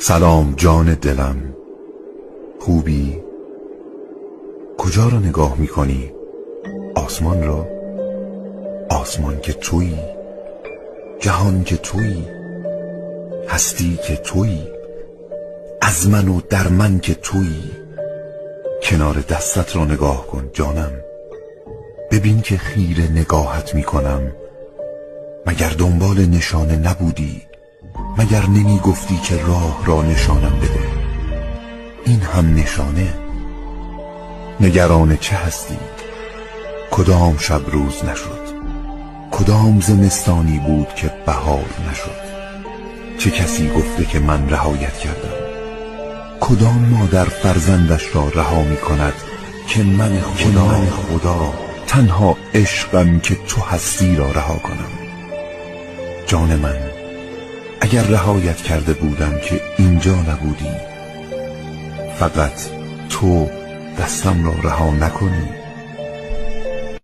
سلام جان دلم، خوبی؟ کجا را نگاه میکنی؟ آسمان را؟ آسمان که تویی، جهان که تویی، هستی که تویی، از من و در من که تویی. کنار دستت را نگاه کن جانم، ببین که خیره نگاهت میکنم. مگر دنبال نشانه نبودی؟ مگر نمی گفتی که راه را نشانم بده؟ این هم نشانه. نگران چه هستی؟ کدام شب روز نشد؟ کدام زمستانی بود که بهار نشد؟ چه کسی گفته که من رهایت کردم؟ کدام مادر فرزندش را رها می کند که من خدا تنها عشقم که تو هستی را رها کنم؟ جان من، اگر رهایت کرده بودم که اینجا نبودی، فقط تو دستم را رها نکنی.